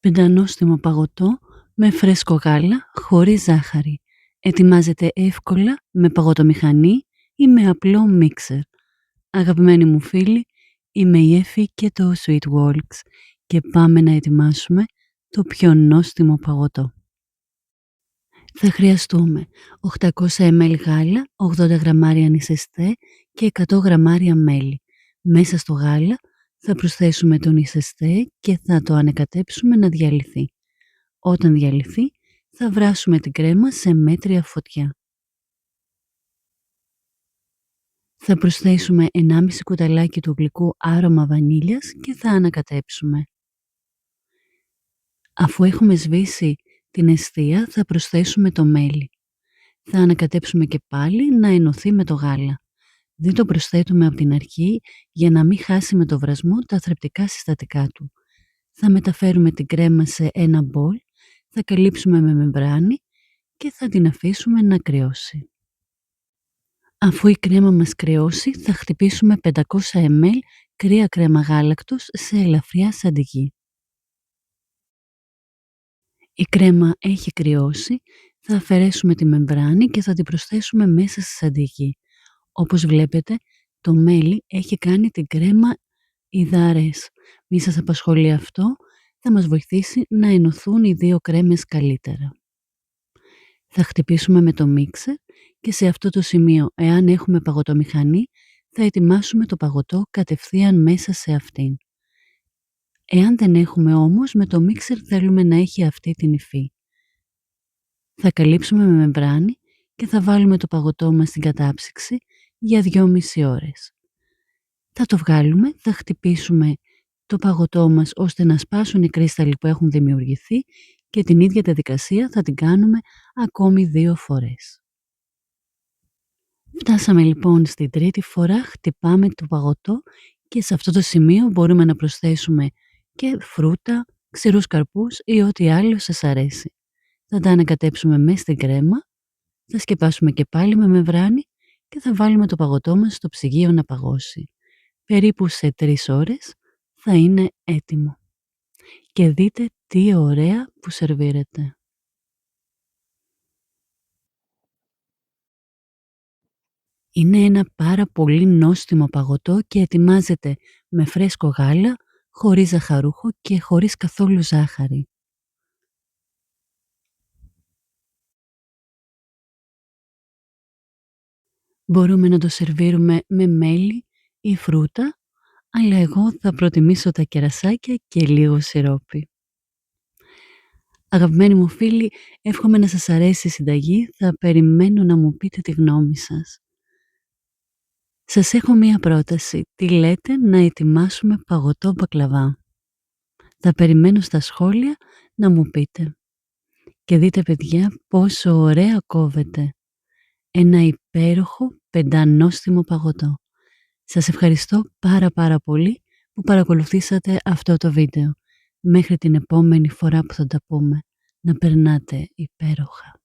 Πεντανόστιμο παγωτό με φρέσκο γάλα χωρίς ζάχαρη. Ετοιμάζεται εύκολα με παγωτομηχανή ή με απλό μίξερ. Αγαπημένοι μου φίλοι, είμαι η Εφη και το Sweet Walks και πάμε να ετοιμάσουμε το πιο νόστιμο παγωτό. Θα χρειαστούμε 800 ml γάλα, 80 γραμμάρια νησεστέ και 100 γραμμάρια μέλι. Μέσα στο γάλα θα προσθέσουμε το νησεστέ και θα το ανακατέψουμε να διαλυθεί. Όταν διαλυθεί θα βράσουμε την κρέμα σε μέτρια φωτιά. Θα προσθέσουμε 1,5 κουταλάκι του γλυκού άρωμα βανίλιας και θα ανακατέψουμε. Αφού έχουμε σβήσει την εστία θα προσθέσουμε το μέλι. Θα ανακατέψουμε και πάλι να ενωθεί με το γάλα. Δεν το προσθέτουμε από την αρχή για να μην χάσει με το βρασμό τα θρεπτικά συστατικά του. Θα μεταφέρουμε την κρέμα σε ένα μπολ, θα καλύψουμε με μεμβράνη και θα την αφήσουμε να κρυώσει. Αφού η κρέμα μας κρυώσει θα χτυπήσουμε 500 ml κρύα κρέμα γάλακτος σε ελαφριά σαντιγί. Η κρέμα έχει κρυώσει, θα αφαιρέσουμε τη μεμβράνη και θα την προσθέσουμε μέσα στη σαντιγί. Όπως βλέπετε, το μέλι έχει κάνει την κρέμα υδαρές. Μη σας απασχολεί αυτό, θα μας βοηθήσει να ενωθούν οι δύο κρέμες καλύτερα. Θα χτυπήσουμε με το μίξερ και σε αυτό το σημείο, εάν έχουμε παγωτομηχανή, θα ετοιμάσουμε το παγωτό κατευθείαν μέσα σε αυτήν. Εάν δεν έχουμε όμως, με το μίξερ θέλουμε να έχει αυτή την υφή. Θα καλύψουμε με μεμβράνη και θα βάλουμε το παγωτό μας στην κατάψυξη για 2,5 ώρες. Θα το βγάλουμε, θα χτυπήσουμε το παγωτό μας ώστε να σπάσουν οι κρίσταλοι που έχουν δημιουργηθεί και την ίδια διαδικασία θα την κάνουμε ακόμη 2 φορές. Φτάσαμε λοιπόν στη τρίτη φορά, χτυπάμε το παγωτό και σε αυτό το σημείο μπορούμε να προσθέσουμε και φρούτα, ξηρούς καρπούς ή ό,τι άλλο σας αρέσει. Θα τα ανακατέψουμε μέσα στην κρέμα, θα σκεπάσουμε και πάλι με μεμβράνη και θα βάλουμε το παγωτό μας στο ψυγείο να παγώσει. Περίπου σε 3 ώρες θα είναι έτοιμο. Και δείτε τι ωραία που σερβίρεται. Είναι ένα πάρα πολύ νόστιμο παγωτό και ετοιμάζεται με φρέσκο γάλα, χωρίς ζαχαρούχο και χωρίς καθόλου ζάχαρη. Μπορούμε να το σερβίρουμε με μέλι ή φρούτα, αλλά εγώ θα προτιμήσω τα κερασάκια και λίγο σιρόπι. Αγαπημένοι μου φίλοι, εύχομαι να σας αρέσει η συνταγή, θα περιμένω να μου πείτε τη γνώμη σας. Σας έχω μία πρόταση, τι λέτε να ετοιμάσουμε παγωτό μπακλαβά. Θα περιμένω στα σχόλια να μου πείτε. Και δείτε παιδιά πόσο ωραία κόβεται. Ένα υπέροχο πεντανόστιμο παγωτό. Σας ευχαριστώ πάρα πολύ που παρακολουθήσατε αυτό το βίντεο. Μέχρι την επόμενη φορά που θα τα πούμε. Να περνάτε υπέροχα.